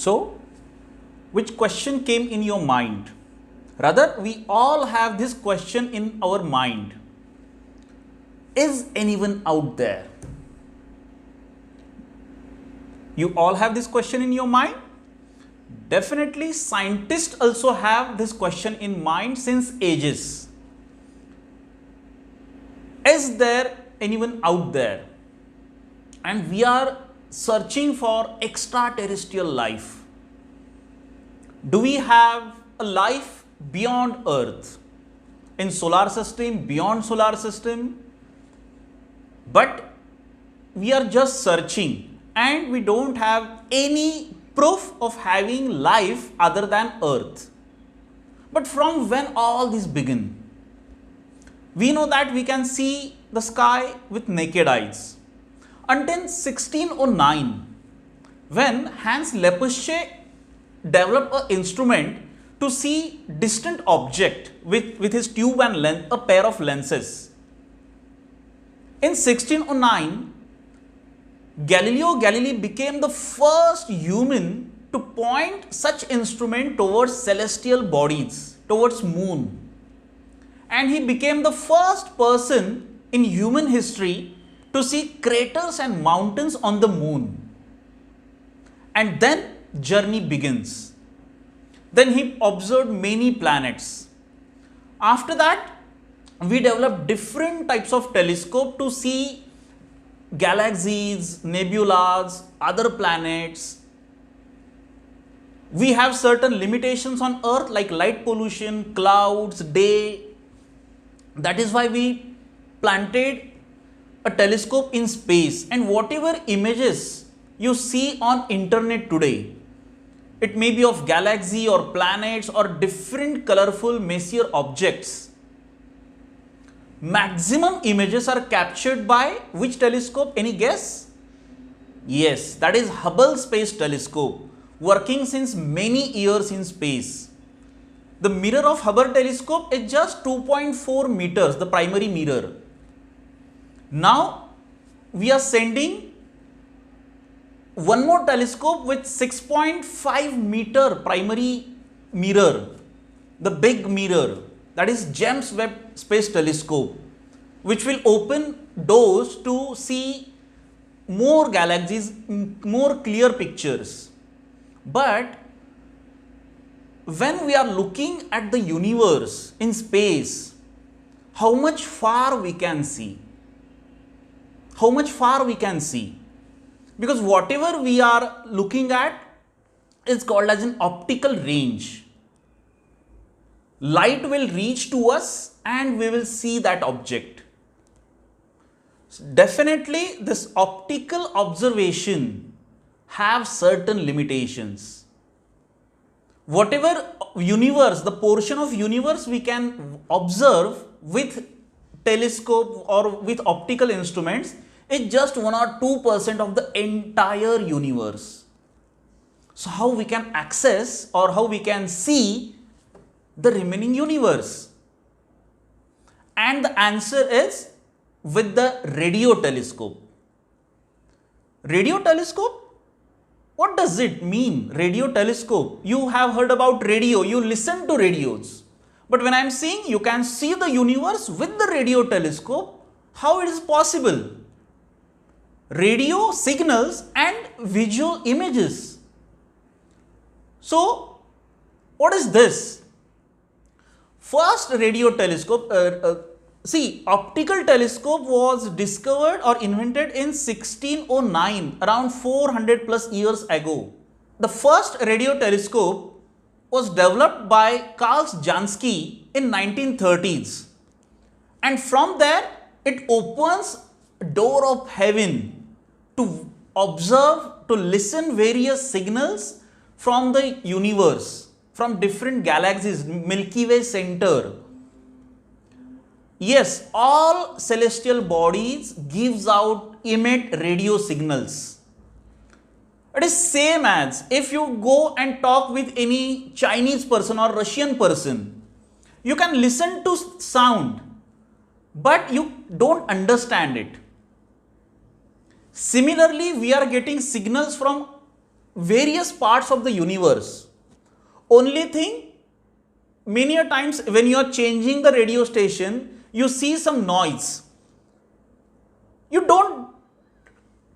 So, which question came in your mind? Rather, we all have this question in our mind. Is anyone out there? You all have this question in your mind? Definitely, scientists also have this question in mind since ages. Is there anyone out there? And we are searching for extraterrestrial life. Do we have a life beyond Earth? In solar system, beyond solar system? But we are just searching and we don't have any proof of having life other than Earth. But from when all this began? We know that we can see the sky with naked eyes. Until 1609, when Hans Lippershey developed an instrument to see distant object with his tube and lens, a pair of lenses. In 1609, Galileo Galilei became the first human to point such instrument towards celestial bodies, towards moon. And he became the first person in human history to see craters and mountains on the moon. And then journey begins. Then he observed many planets. After that, we developed different types of telescope to see galaxies, nebulas, other planets. We have certain limitations on Earth like light pollution, clouds, day. That is why we planted a telescope in space, and whatever images you see on internet today, it may be of galaxy or planets or different colorful messier objects. Maximum images are captured by which telescope? Any guess? Yes, that is Hubble Space Telescope, working since many years in space. The mirror of Hubble telescope is just 2.4 meters, the primary mirror. Now, we are sending one more telescope with 6.5 meter primary mirror, the big mirror, that is James Webb Space Telescope, which will open doors to see more galaxies, more clear pictures. But when we are looking at the universe in space, how much far we can see? How much far we can see? Because whatever we are looking at is called as an optical range. Light will reach to us and we will see that object. Definitely this optical observation have certain limitations. Whatever universe, the portion of universe we can observe with telescope or with optical instruments is just 1 or 2% of the entire universe. So how we can access or how we can see the remaining universe? And the answer is with the radio telescope. Radio telescope? What does it mean, radio telescope? You have heard about radio, you listen to radios. But when I am saying you can see the universe with the radio telescope, how it is possible? Radio signals and visual images. So, what is this? First radio telescope, optical telescope was discovered or invented in 1609, around 400 plus years ago. The first radio telescope was developed by Carl Jansky in 1930s. And from there, it opens door of heaven to observe, to listen various signals from the universe, from different galaxies, Milky Way center. Yes, all celestial bodies emit radio signals. It is same as if you go and talk with any Chinese person or Russian person. You can listen to sound, but you don't understand it. Similarly, we are getting signals from various parts of the universe. Only thing, many a times when you are changing the radio station, you see some noise. You don't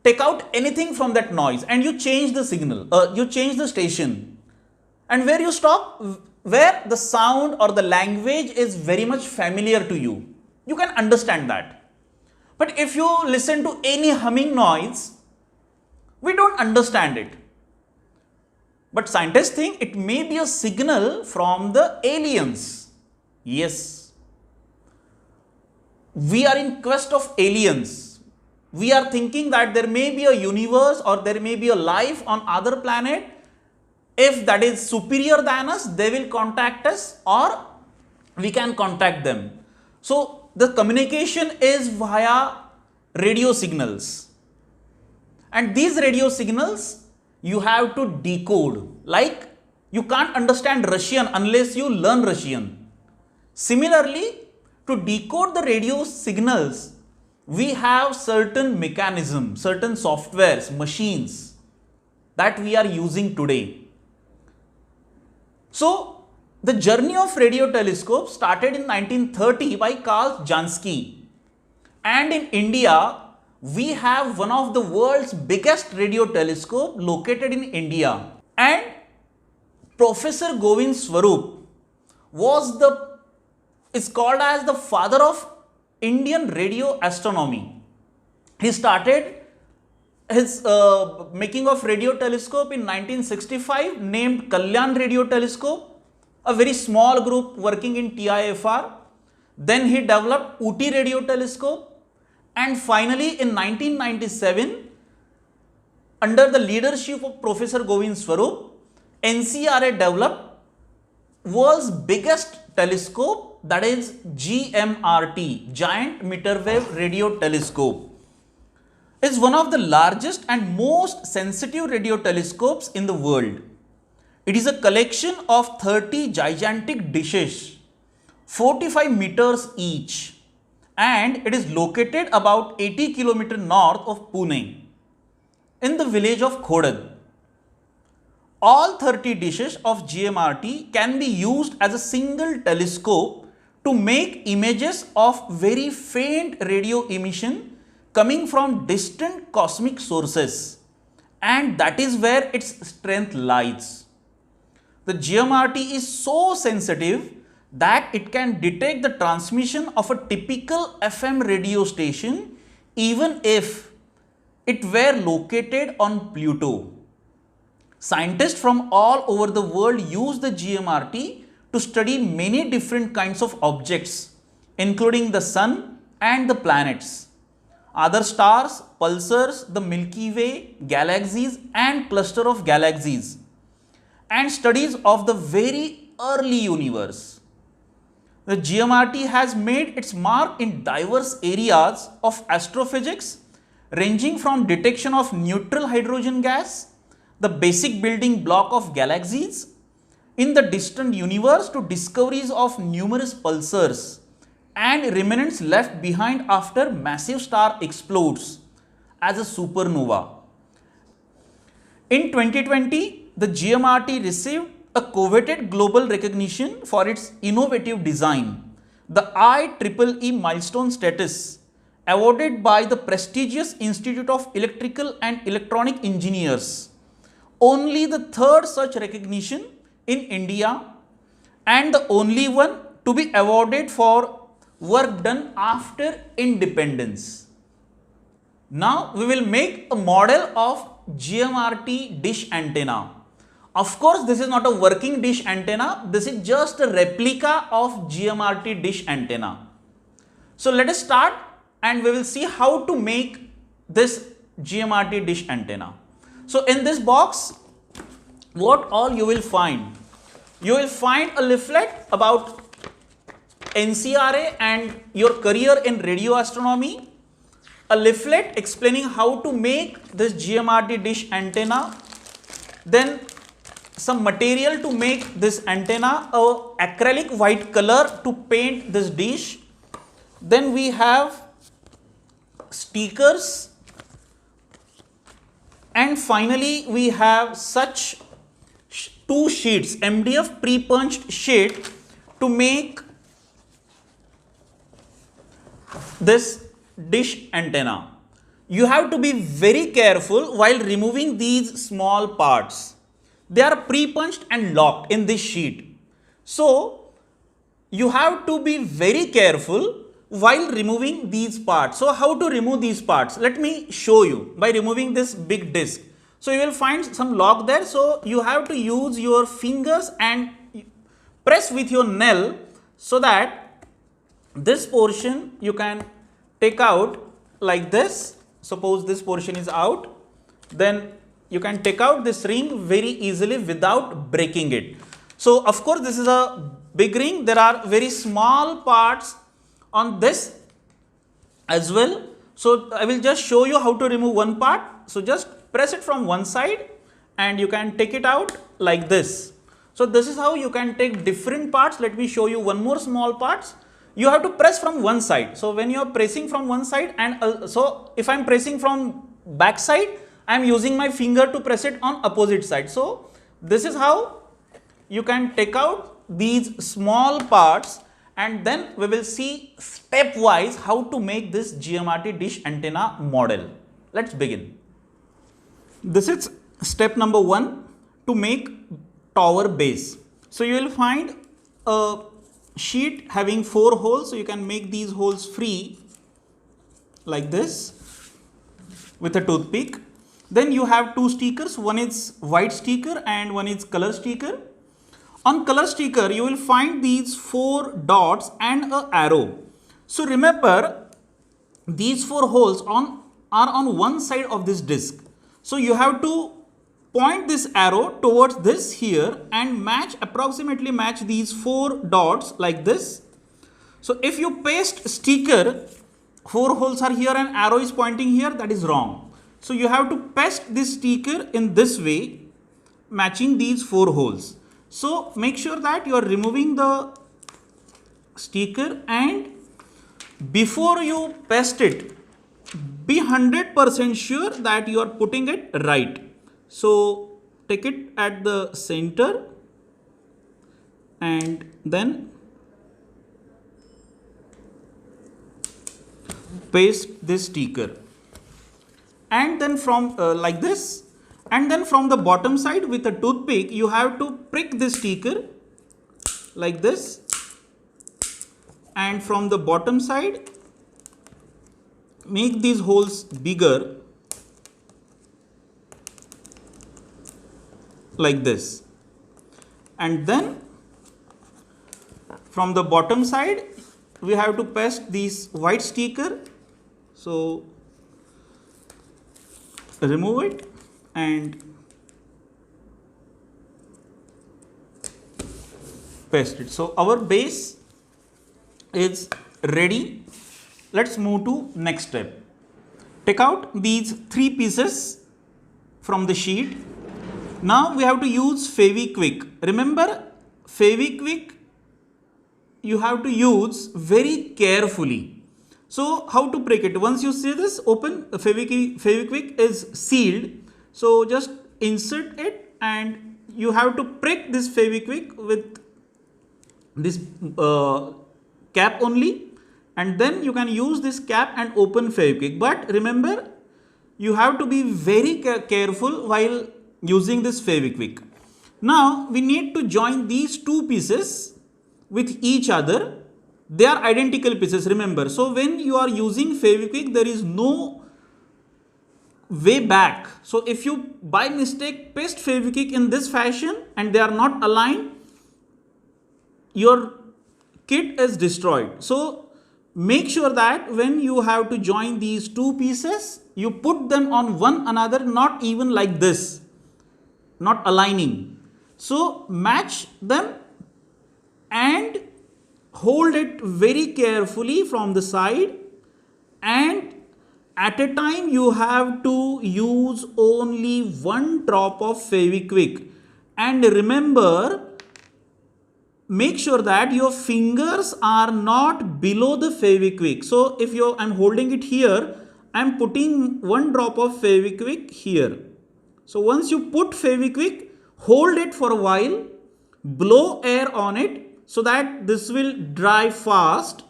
take out anything from that noise and you change the signal, you change the station. And where you stop, where the sound or the language is very much familiar to you, you can understand that. But if you listen to any humming noise, we don't understand it. But scientists think it may be a signal from the aliens. Yes. We are in quest of aliens. We are thinking that there may be a universe or there may be a life on other planet. If that is superior than us, they will contact us or we can contact them. So the communication is via radio signals. And these radio signals you have to decode. Like you can't understand Russian unless you learn Russian. Similarly, to decode the radio signals, we have certain mechanisms, certain softwares, machines that we are using today. So, the journey of radio telescope started in 1930 by Carl Jansky. And in India, we have one of the world's biggest radio telescope located in India. And Professor Govind Swarup is called as the father of Indian radio astronomy. He started his making of radio telescope in 1965, named Kalyan Radio Telescope, a very small group working in TIFR. Then he developed Ooty Radio Telescope, and finally in 1997, under the leadership of Professor Govind Swarup, NCRA developed world's biggest telescope, that is GMRT, Giant Meter Wave Radio Telescope. Is one of the largest and most sensitive radio telescopes in the world. It is a collection of 30 gigantic dishes, 45 meters each, and it is located about 80 km north of Pune, in the village of Khodad. All 30 dishes of GMRT can be used as a single telescope to make images of very faint radio emission coming from distant cosmic sources, and that is where its strength lies. The GMRT is so sensitive that it can detect the transmission of a typical FM radio station even if it were located on Pluto. Scientists from all over the world use the GMRT to study many different kinds of objects, including the sun and the planets, other stars, pulsars, the Milky Way, galaxies and cluster of galaxies, and studies of the very early universe. The GMRT has made its mark in diverse areas of astrophysics, ranging from detection of neutral hydrogen gas, the basic building block of galaxies in the distant universe, to discoveries of numerous pulsars and remnants left behind after massive star explodes as a supernova. In 2020, the GMRT received a coveted global recognition for its innovative design, the IEEE milestone status, awarded by the prestigious Institute of Electrical and Electronic Engineers, only the third such recognition in India and the only one to be awarded for work done after independence. Now we will make a model of GMRT dish antenna. Of course, this is not a working dish antenna, this is just a replica of GMRT dish antenna. So let us start and we will see how to make this GMRT dish antenna. So in this box, what all you will find? You will find a leaflet about NCRA and your career in radio astronomy, a leaflet explaining how to make this GMRT dish antenna, then some material to make this antenna, a acrylic white color to paint this dish, then we have stickers, And finally, we have such two sheets, MDF pre-punched sheet, to make this dish antenna. You have to be very careful while removing these small parts. They are pre-punched and locked in this sheet. So you have to be very careful while removing these parts. So how to remove these parts? Let me show you by removing this big disc. So you will find some lock there. So you have to use your fingers and press with your nail so that this portion you can take out like this. Suppose this portion is out, then you can take out this ring very easily without breaking it. So of course this is a big ring. There are very small parts on this as well. So I will just show you how to remove one part. So just press it from one side and you can take it out like this. So this is how you can take different parts. Let me show you one more small parts. You have to press from one side. So when you are pressing from one side, and so if I am pressing from back side, I am using my finger to press it on opposite side. So this is how you can take out these small parts, and then we will see stepwise how to make this GMRT dish antenna model. Let's begin. This is step number 1 to make tower base. So you will find a sheet having 4 holes. So you can make these holes free like this with a toothpick. Then you have 2 stickers. One is white sticker and one is color sticker. On color sticker, you will find these 4 dots and a arrow. So remember, these 4 holes are on one side of this disc. So you have to point this arrow towards this here and approximately match these 4 dots like this. So if you paste sticker, 4 holes are here and arrow is pointing here, that is wrong. So you have to paste this sticker in this way, matching these 4 holes. So make sure that you are removing the sticker, and before you paste it, be 100% sure that you are putting it right. So take it at the center and then paste this sticker, and then from like this, and then from the bottom side with a toothpick you have to prick this sticker like this, and from the bottom side make these holes bigger like this, and then from the bottom side we have to paste these white sticker. So remove it and paste it. So our base is ready. Let's move to next step. Take out these 3 pieces from the sheet. Now we have to use Fevikwik. Remember, Fevikwik you have to use very carefully. So how to break it? Once you see this open, Fevikwik is sealed. So just insert it and you have to prick this Fevikwik with this cap only, and then you can use this cap and open Fevikwik. But remember, you have to be very careful while using this Fevikwik. Now we need to join these 2 pieces with each other. They are identical pieces, remember. So when you are using Fevikwik, there is no way back. So if you by mistake paste Fevikwik in this fashion and they are not aligned, your kit is destroyed. So make sure that when you have to join these 2 pieces, you put them on one another, not even like this, not aligning. So match them and hold it very carefully from the side, and at a time you have to use only 1 drop of Fevikwik. And remember, make sure that your fingers are not below the Fevikwik. So if I'm holding it here, I'm putting 1 drop of Fevikwik here So once you put Fevikwik, hold it for a while, blow air on it so that this will dry fast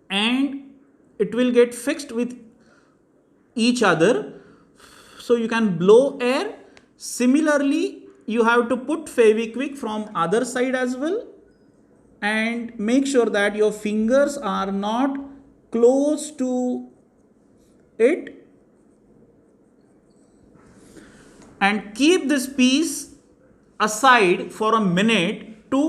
and it will get fixed with each other. So you can blow air. Similarly, you have to put Fevikwik from other side as well, and make sure that your fingers are not close to it, and keep this piece aside for a minute to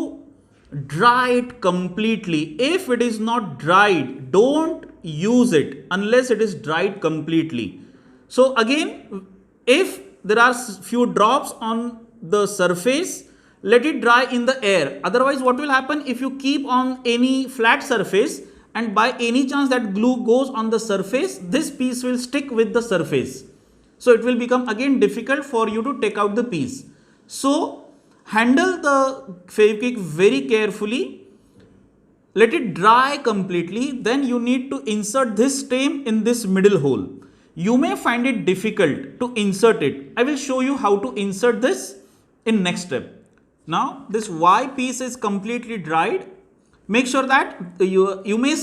dry it completely. If it is not dried, don't use it unless it is dried completely. So again, if there are few drops on the surface, let it dry in the air. Otherwise, what will happen if you keep on any flat surface and by any chance that glue goes on the surface, this piece will stick with the surface. So it will become again difficult for you to take out the piece. So handle the Fevikwik very carefully. Let it dry completely. Then you need to insert this stem in this middle hole. You may find it difficult to insert it. I will show you how to insert this in next step. Now this Y piece is completely dried. Make sure that you may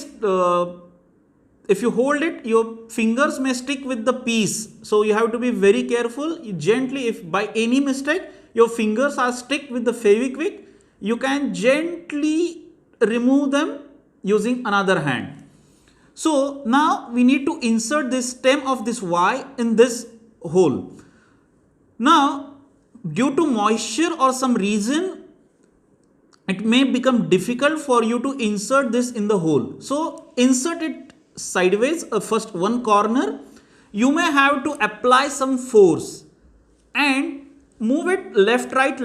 if you hold it, your fingers may stick with the piece. So you have to be very careful. You gently, if by any mistake your fingers are stick with the Fevikwik, you can gently remove them using another hand. So now we need to insert this stem of this Y in this hole. Now due to moisture or some reason, it may become difficult for you to insert this in the hole. So insert it sideways, first one corner. You may have to apply some force and move it left right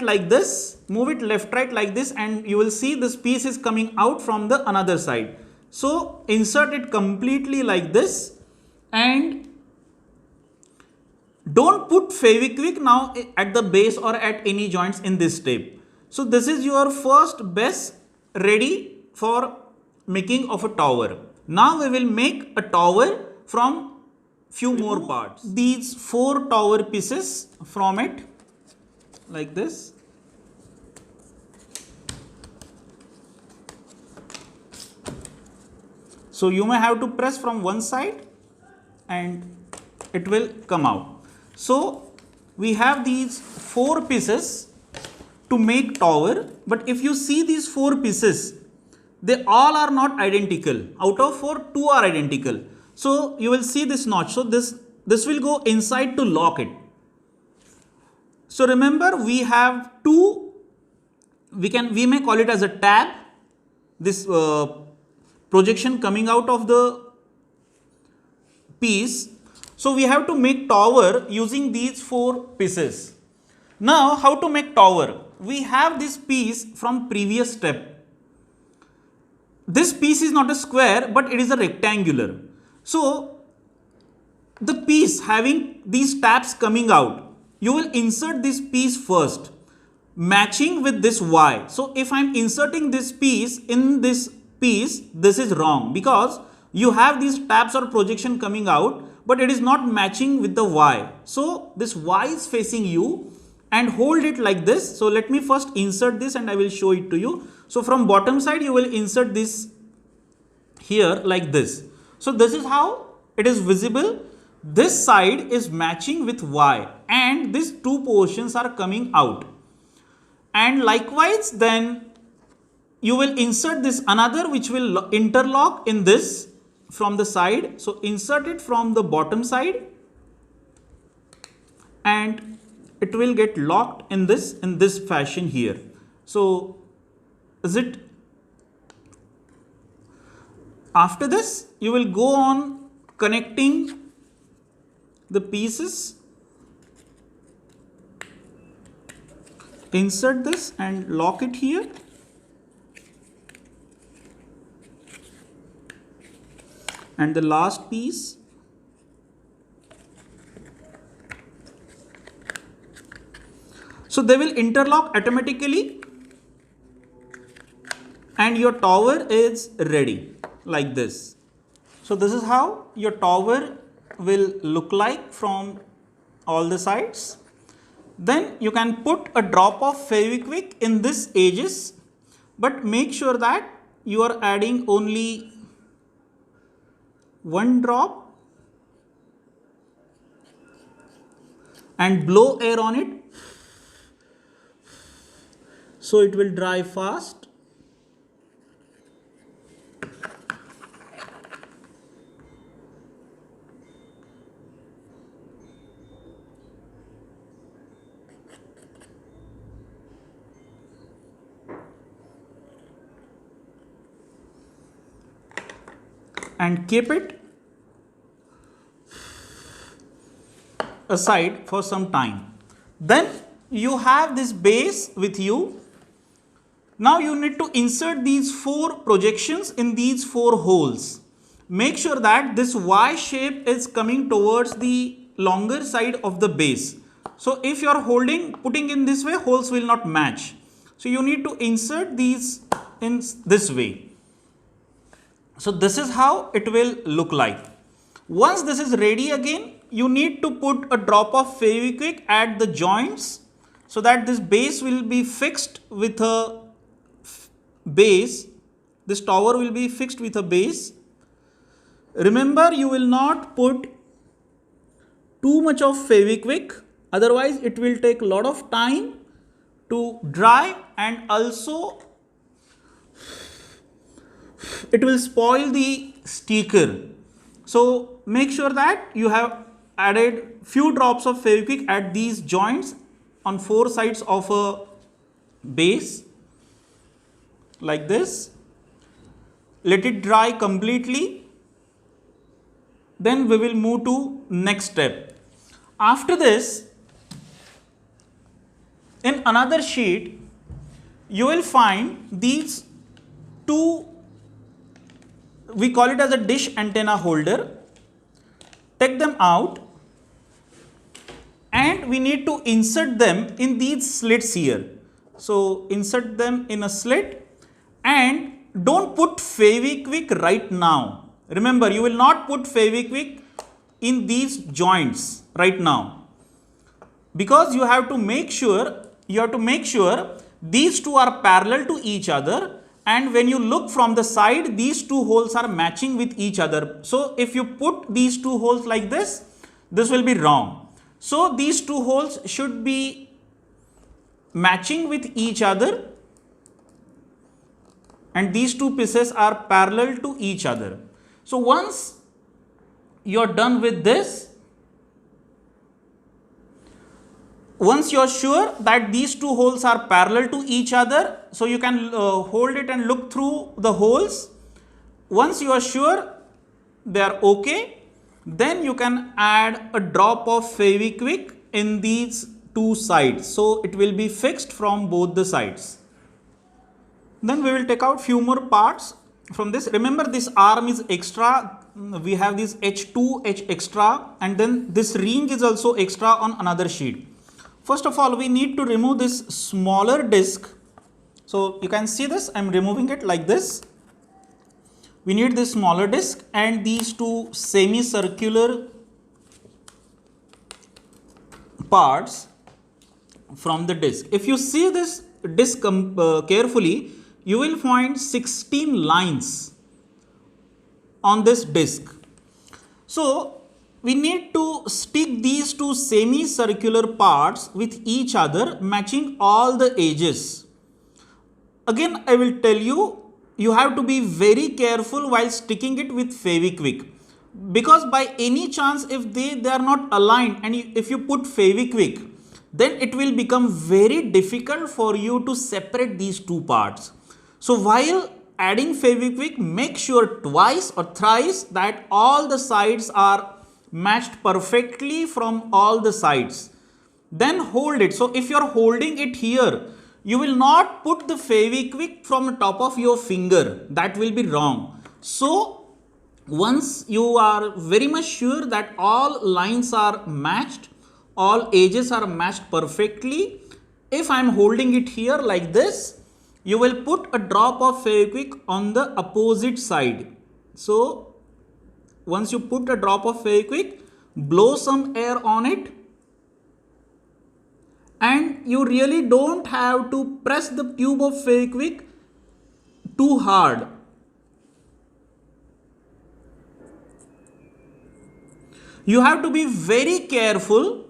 like this. Move it left right like this, and you will see this piece is coming out from the another side. So insert it completely like this, and don't put Fevikwik now at the base or at any joints in this step. So this is your first base ready for making of a tower. Now we will make a tower from few more parts. These 4 tower pieces from it like this. So you may have to press from one side and it will come out. So we have these 4 pieces to make tower, but if you see these 4 pieces, they all are not identical. Out of 4, 2 are identical. So you will see this notch. So this will go inside to lock it. So remember, we have 2, we may call it as a tab, this projection coming out of the piece. So we have to make tower using these 4 pieces. Now how to make tower? We have this piece from previous step. This piece is not a square, but it is a rectangular. So the piece having these tabs coming out, you will insert this piece first, matching with this Y. So if I am inserting this piece in this piece, this is wrong because you have these tabs or projection coming out, but it is not matching with the Y. So this Y is facing you, and hold it like this. So let me first insert this and I will show it to you. So from bottom side you will insert this here like this. So this is how it is visible. This side is matching with Y and these 2 portions are coming out. And likewise then you will insert this another which will interlock in this from the side. So insert it from the bottom side and it will get locked in this fashion here. So is it? After this you will go on connecting the pieces. Insert this and lock it here. And the last piece. So they will interlock automatically and your tower is ready like this. So this is how your tower will look like from all the sides. Then you can put a drop of Fevikwik in this edges, but make sure that you are adding only one drop and blow air on it so it will dry fast. And keep it aside for some time. Then you have this base with you. Now you need to insert these 4 projections in these 4 holes. Make sure that this Y shape is coming towards the longer side of the base. So if you are putting in this way, holes will not match. So you need to insert these in this way. So this is how it will look like. Once this is ready again, you need to put a drop of Fevikwik at the joints so that this base will be fixed with a base. This tower will be fixed with a base. Remember, you will not put too much of Fevikwik, otherwise it will take a lot of time to dry and also it will spoil the sticker. So make sure that you have added few drops of Fevikwik at these joints on 4 sides of a base like this. Let it dry completely. Then we will move to next step. After this, in another sheet, you will find these 2, we call it as a dish antenna holder. Take them out and we need to insert them in these slits here. So insert them in a slit and don't put Fevikwik right now. Remember, you will not put Fevikwik in these joints right now, because you have to make sure these 2 are parallel to each other, and when you look from the side, these 2 holes are matching with each other. So if you put these 2 holes like this will be wrong. So these 2 holes should be matching with each other and these 2 pieces are parallel to each other. So once you are done with this, once you are sure that these 2 holes are parallel to each other, so you can hold it and look through the holes. Once you are sure they are okay, then you can add a drop of Fevikwik in these 2 sides. So it will be fixed from both the sides. Then we will take out few more parts from this. Remember, this arm is extra. We have this H2, H extra, and then this ring is also extra on another sheet. First of all, we need to remove this smaller disc. So you can see this, I am removing it like this. We need this smaller disc and these 2 semicircular parts from the disc. If you see this disc carefully, you will find 16 lines on this disc. So we need to stick these 2 semicircular parts with each other, matching all the edges. Again, I will tell you, you have to be very careful while sticking it with Fevikwik, because by any chance if they are not aligned and if you put Fevikwik, then it will become very difficult for you to separate these 2 parts. So while adding Fevikwik, make sure twice or thrice that all the sides are matched perfectly from all the sides. Then hold it. So if you are holding it here, you will not put the Fevikwik from the top of your finger. That will be wrong. So once you are very much sure that all lines are matched, all edges are matched perfectly, if I am holding it here like this, you will put a drop of Fevikwik on the opposite side. So once you put a drop of Fevikwik, blow some air on it and you really don't have to press the tube of Fevikwik too hard. You have to be very careful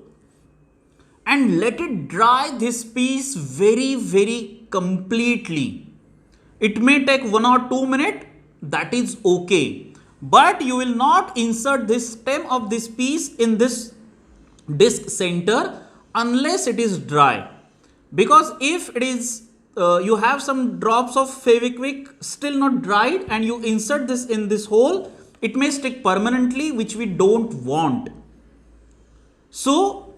and let it dry this piece very completely. It may take 1 or 2 minutes, that is okay. But you will not insert this stem of this piece in this disc center unless it is dry. Because if it is you have some drops of Fevikwik still not dried and you insert this in this hole, it may stick permanently, which we don't want. So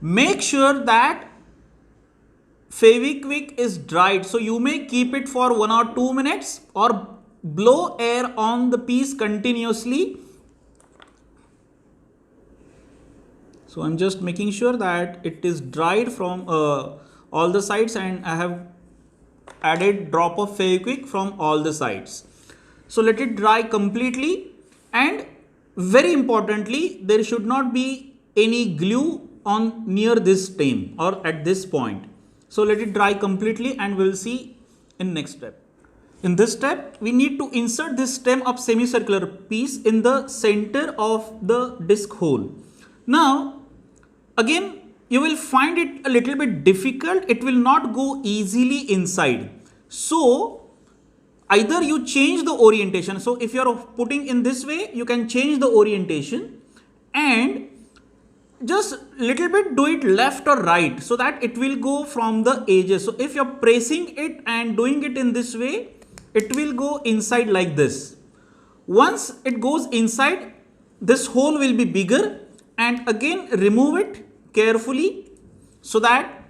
make sure that Fevikwik is dried. So you may keep it for 1 or 2 minutes or blow air on the piece continuously. So I'm just making sure that it is dried from all the sides, and I have added drop of Fevikwik from all the sides. So let it dry completely, and very importantly, there should not be any glue on near this stem or at this point. So let it dry completely and we'll see in next step. In this step, we need to insert this stem of semicircular piece in the center of the disc hole. Now, again, you will find it a little bit difficult. It will not go easily inside. So, either you change the orientation. So, if you are putting in this way, you can change the orientation and just little bit do it left or right so that it will go from the edges. So, if you are pressing it and doing it in this way, it will go inside like this. Once it goes inside, this hole will be bigger, and again remove it carefully so that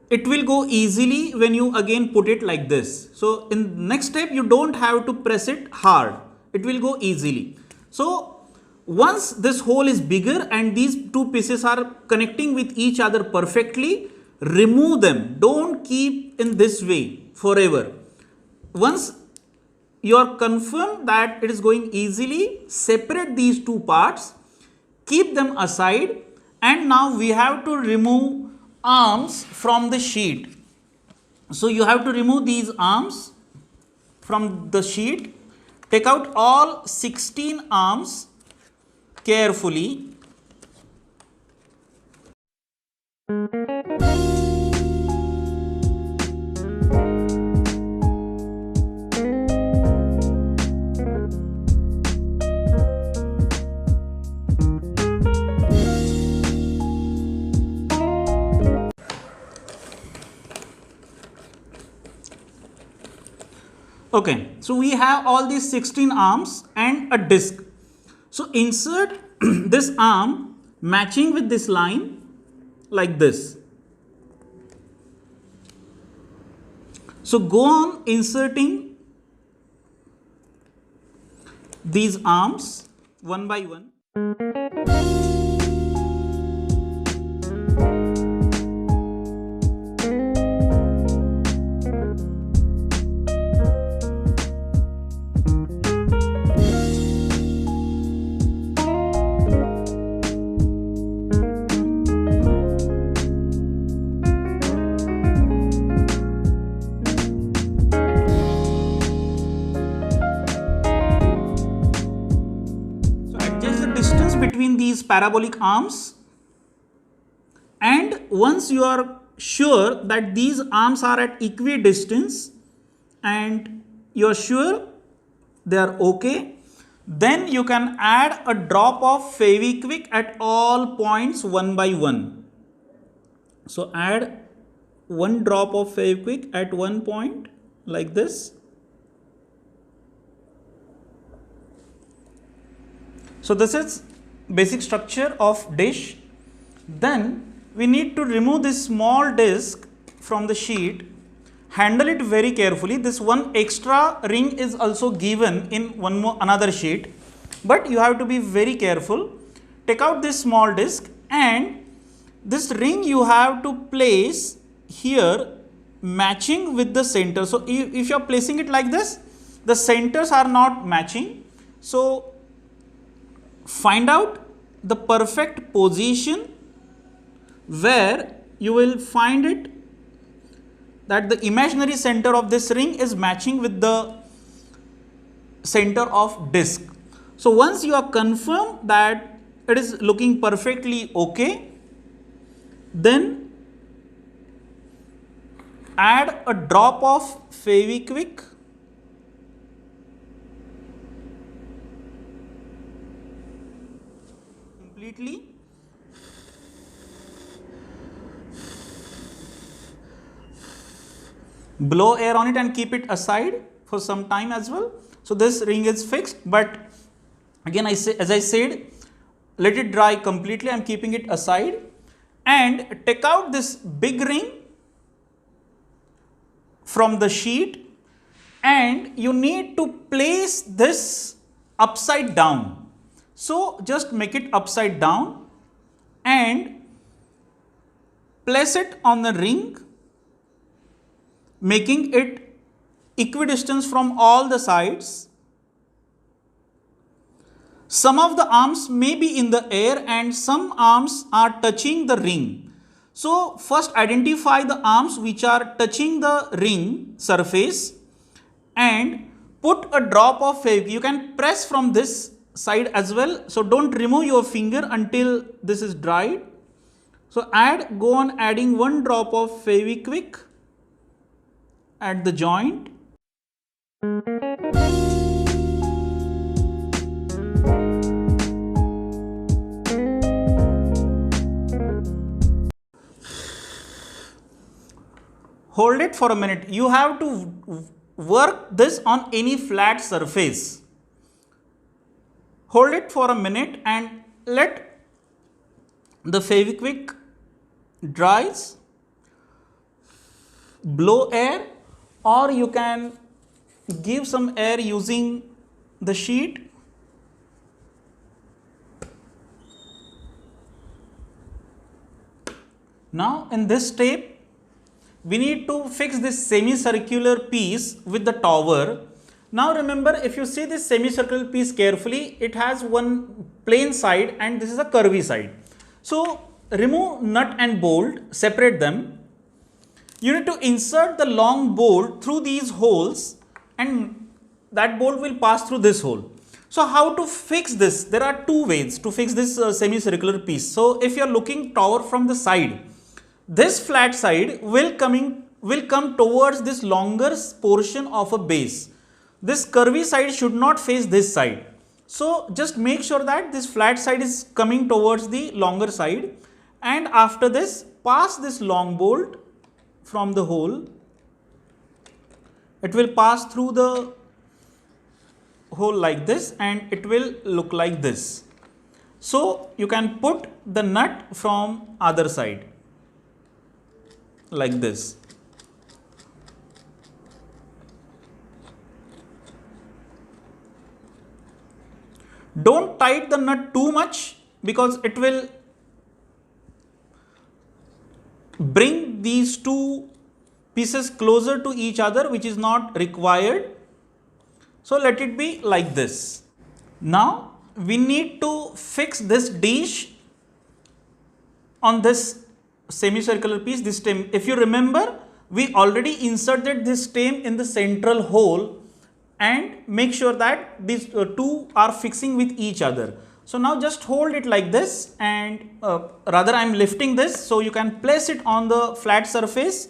it will go easily when you again put it like this. So in next step, you don't have to press it hard. It will go easily. So once this hole is bigger and these two pieces are connecting with each other perfectly, remove them. Don't keep in this way forever. Once you are confirmed that it is going easily, separate these two parts, keep them aside, and now we have to remove arms from the sheet. So you have to remove these arms from the sheet. Take out all 16 arms carefully. Okay, so we have all these 16 arms and a disc. So insert this arm matching with this line like this. So go on inserting these arms one by one. Between these parabolic arms, and once you are sure that these arms are at equidistance and you are sure they are okay, then you can add a drop of Fevikwik at all points one by one. So add one drop of Fevikwik at one point like this. So this is basic structure of dish. Then we need to remove this small disc from the sheet. Handle it very carefully. This one extra ring is also given in another sheet, but you have to be very careful. Take out this small disc, and this ring you have to place here matching with the center. So if you are placing it like this, the centers are not matching. So find out the perfect position where you will find it that the imaginary center of this ring is matching with the center of disc. So once you are confirmed that it is looking perfectly okay, then add a drop of Fevikwik completely. Blow air on it and keep it aside for some time as well. So this ring is fixed, but again as I said, let it dry completely. I am keeping it aside, and take out this big ring from the sheet, and you need to place this upside down. So just make it upside down and place it on the ring, making it equidistant from all the sides. Some of the arms may be in the air and some arms are touching the ring. So first identify the arms which are touching the ring surface and put a drop of Fevikwik. You can press from this side as well. So don't remove your finger until this is dried. So go on adding one drop of Fevikwik at the joint. Hold it for a minute. You have to work this on any flat surface. Hold it for a minute and let the Fevikwik dries. Blow air, or you can give some air using the sheet. Now in this step, we need to fix this semicircular piece with the tower. Now remember, if you see this semicircular piece carefully, it has one plain side and this is a curvy side. So remove nut and bolt, separate them. You need to insert the long bolt through these holes, and that bolt will pass through this hole. So how to fix this? There are two ways to fix this semicircular piece. So if you are looking tower from the side, this flat side will come towards this longer portion of a base. This curvy side should not face this side. So just make sure that this flat side is coming towards the longer side, and after this pass this long bolt from the hole. It will pass through the hole like this and it will look like this. So you can put the nut from other side like this. Don't tighten the nut too much because it will bring these two pieces closer to each other, which is not required. So let it be like this. Now we need to fix this dish on this semicircular piece, this stem. If you remember, we already inserted this stem in the central hole, and make sure that these two are fixing with each other. So now just hold it like this, and rather I am lifting this, so you can place it on the flat surface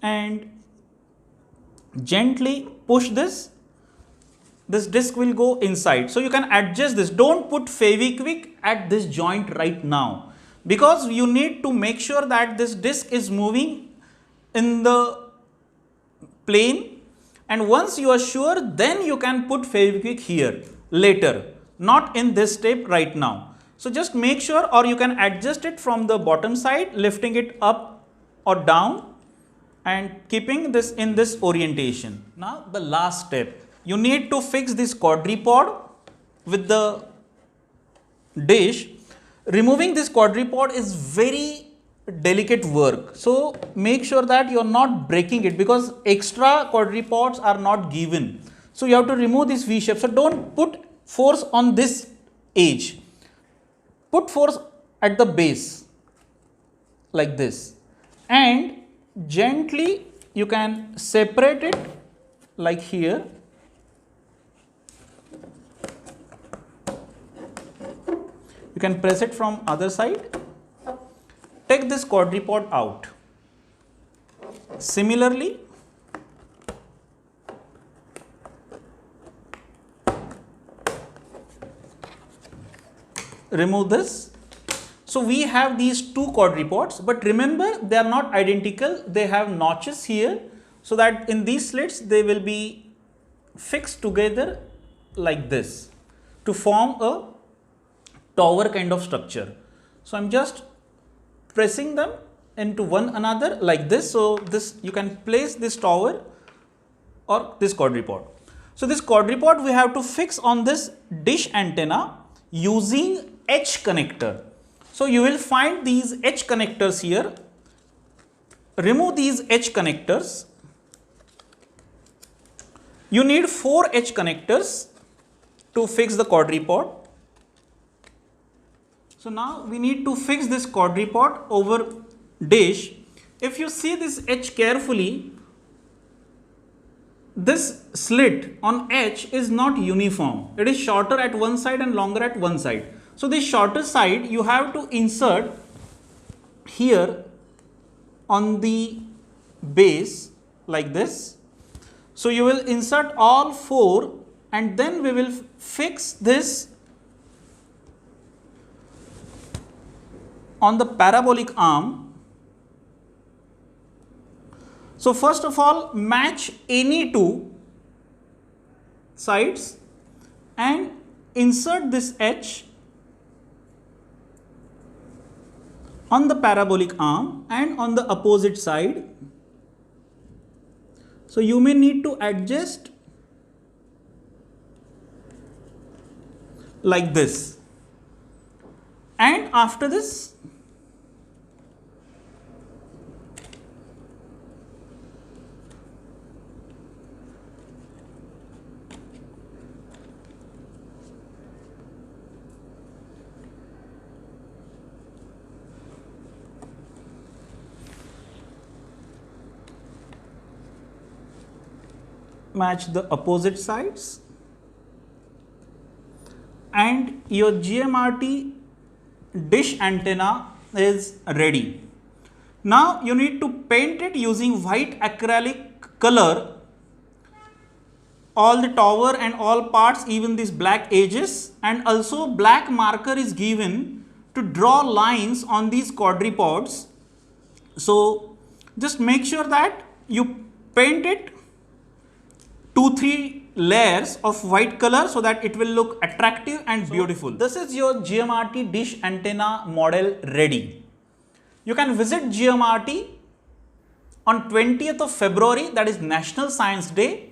and gently push this. This disc will go inside. So you can adjust this. Don't put Fevikwik at this joint right now, because you need to make sure that this disc is moving in the plane, and once you are sure, then you can put Fevikwik here later, not in this step right now. So just make sure, or you can adjust it from the bottom side, lifting it up or down and keeping this in this orientation. Now the last step, you need to fix this quadripod with the dish. Removing this quadripod is very delicate work. So make sure that you are not breaking it, because extra quadripods are not given. So you have to remove this V shape. So don't put force on this edge. Put force at the base like this, and gently you can separate it like here. You can press it from other side. Take this quadripod out. Similarly, remove this. So we have these two quadripods, but remember they are not identical. They have notches here, so that in these slits they will be fixed together like this to form a tower kind of structure. So I'm just pressing them into one another like this. So this, you can place this tower or this quadripod. So this quadripod we have to fix on this dish antenna using H connector. So you will find these H connectors here. Remove these H connectors. You need 4 H connectors to fix the quadripod. So now we need to fix this quadripod over dish. If you see this H carefully, this slit on H is not uniform. It is shorter at one side and longer at one side. So this shorter side you have to insert here on the base like this. So you will insert all 4 and then we will fix this on the parabolic arm. So first of all, match any 2 sides and insert this H on the parabolic arm and on the opposite side. So you may need to adjust like this, and after this match the opposite sides, and your GMRT dish antenna is ready. Now you need to paint it using white acrylic color, all the tower and all parts, even these black edges, and also black marker is given to draw lines on these quadripods. So just make sure that you paint it 2-3 layers of white color so that it will look attractive and beautiful. This is your GMRT dish antenna model ready. You can visit GMRT on 20th of February, that is National Science Day.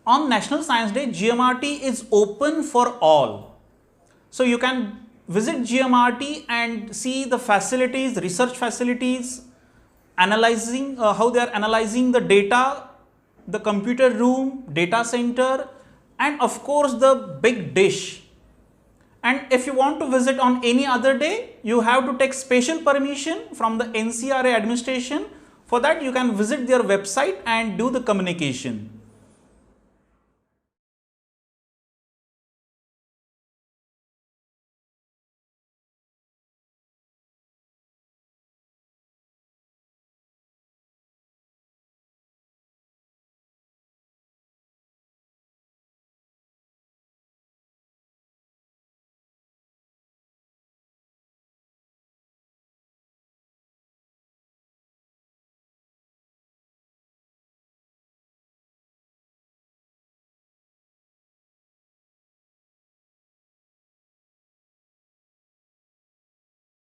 On National Science Day, GMRT is open for all. So you can visit GMRT and see the facilities, research facilities, analyzing how they are analyzing the data, the computer room, data center, and of course the big dish. And if you want to visit on any other day, you have to take special permission from the NCRA administration. For that you can visit their website and do the communication.